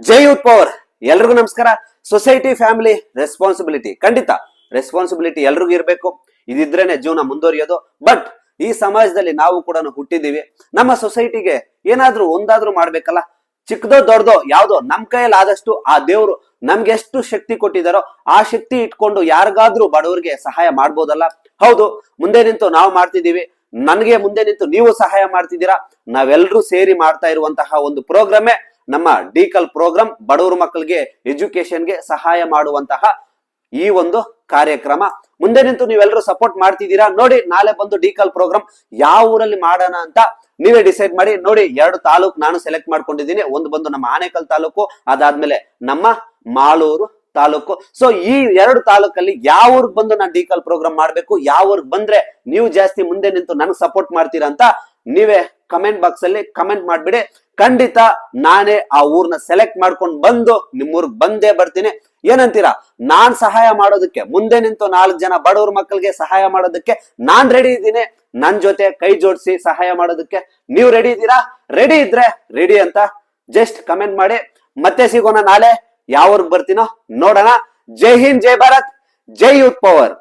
ಜೈ youth power. ಎಲ್ರಿಗೂ ನಮಸ್ಕಾರ. Society family responsibility, ಖಂಡಿತ ರೆಸ್ಪಾನ್ಸಿಬಿಲಿಟಿ ಎಲ್ರಿಗೂ ಇರಬೇಕು. ಇದಿದ್ರೇನೆ ಜೀವನ ಮುಂದುವರಿಯೋದು. ಬಟ್ ಈ ಸಮಾಜದಲ್ಲಿ ನಾವು ಕೂಡ ಹುಟ್ಟಿದೀವಿ. ನಮ್ಮ ಸೊಸೈಟಿಗೆ ಏನಾದ್ರೂ ಒಂದಾದ್ರೂ ಮಾಡ್ಬೇಕಲ್ಲ. ಚಿಕ್ಕದೋ ದೊಡ್ಡದೋ ಯಾವ್ದೋ ನಮ್ ಕೈಯಲ್ಲಿ ಆದಷ್ಟು ಆ ದೇವ್ರು ನಮ್ಗೆ ಎಷ್ಟು ಶಕ್ತಿ ಕೊಟ್ಟಿದಾರೋ ಆ ಶಕ್ತಿ ಇಟ್ಕೊಂಡು ಯಾರಿಗಾದ್ರೂ ಬಡವರಿಗೆ ಸಹಾಯ ಮಾಡ್ಬೋದಲ್ಲ. ಹೌದು, ಮುಂದೆ ನಿಂತು ನಾವು ಮಾಡ್ತಿದೀವಿ. ನನಗೆ ಮುಂದೆ ನಿಂತು ನೀವು ಸಹಾಯ ಮಾಡ್ತಿದ್ದೀರಾ. ನಾವೆಲ್ಲರೂ ಸೇರಿ ಮಾಡ್ತಾ ಇರುವಂತಹ ಒಂದು ಪ್ರೋಗ್ರಾಮೇ ನಮ್ಮ ಡಿಕಲ್ ಪ್ರೋಗ್ರಾಮ್. ಬಡವರು ಮಕ್ಕಳಿಗೆ ಎಜುಕೇಶನ್ಗೆ ಸಹಾಯ ಮಾಡುವಂತಹ ಈ ಒಂದು ಕಾರ್ಯಕ್ರಮ. ಮುಂದೆ ನಿಂತು ನೀವೆಲ್ಲರೂ ಸಪೋರ್ಟ್ ಮಾಡ್ತಿದ್ದೀರಾ. ನೋಡಿ, ನಾಳೆ ಬಂದು ಡಿಕಲ್ ಪ್ರೋಗ್ರಾಮ್ ಯಾವ ಊರಲ್ಲಿ ಮಾಡೋಣ ಅಂತ ನೀವೇ ಡಿಸೈಡ್ ಮಾಡಿ. ನೋಡಿ, 2 ತಾಲೂಕು ನಾನು ಸೆಲೆಕ್ಟ್ ಮಾಡ್ಕೊಂಡಿದ್ದೀನಿ. ಒಂದು ಬಂದು ನಮ್ಮ ಆನೇಕಲ್ ತಾಲೂಕು, ಅದಾದ್ಮೇಲೆ ನಮ್ಮ ಮಾಳೂರು ತಾಲೂಕು. ಸೊ ಈ 2 ತಾಲೂಕಲ್ಲಿ ಯಾವ ಊರಿಗೆ ಬಂದು ನಾನು ಡಿಕಲ್ ಪ್ರೋಗ್ರಾಮ್ ಮಾಡ್ಬೇಕು, ಯಾವ ಊರಿಗೆ ಬಂದ್ರೆ ನೀವು ಜಾಸ್ತಿ ಮುಂದೆ ನಿಂತು ನನಗೆ ಸಪೋರ್ಟ್ ಮಾಡ್ತೀರಾ ಅಂತ ನೀವೇ ಕಮೆಂಟ್ ಬಾಕ್ಸ್ ಅಲ್ಲಿ ಕಮೆಂಟ್ ಮಾಡ್ಬಿಡಿ. ಖಂಡಿತ ನಾನೇ ಆ ಊರ್ನ ಸೆಲೆಕ್ಟ್ ಮಾಡ್ಕೊಂಡು ಬಂದು ನಿಮ್ಮೂರ್ಗ್ ಬಂದೇ ಬರ್ತೀನಿ. ಏನಂತೀರಾ? ನಾನ್ ಸಹಾಯ ಮಾಡೋದಕ್ಕೆ, ಮುಂದೆ ನಿಂತು 4 ಜನ ಬಡವ್ರ ಮಕ್ಕಳಿಗೆ ಸಹಾಯ ಮಾಡೋದಕ್ಕೆ ನಾನ್ ರೆಡಿ ಇದ್ದೀನಿ. ನನ್ ಜೊತೆ ಕೈ ಜೋಡಿಸಿ ಸಹಾಯ ಮಾಡೋದಕ್ಕೆ ನೀವು ರೆಡಿ ಇದ್ದೀರಾ? ರೆಡಿ ಇದ್ರೆ ರೆಡಿ ಅಂತ ಜಸ್ಟ್ ಕಮೆಂಟ್ ಮಾಡಿ. ಮತ್ತೆ ಸಿಗೋಣ ನಾಳೆ. ಯಾವ ಊರ್ಗ್ ಬರ್ತೀನೋ ನೋಡೋಣ. ಜೈ ಹಿಂದ್, ಜೈ ಭಾರತ್, ಜೈ ಯೂತ್ ಪವರ್.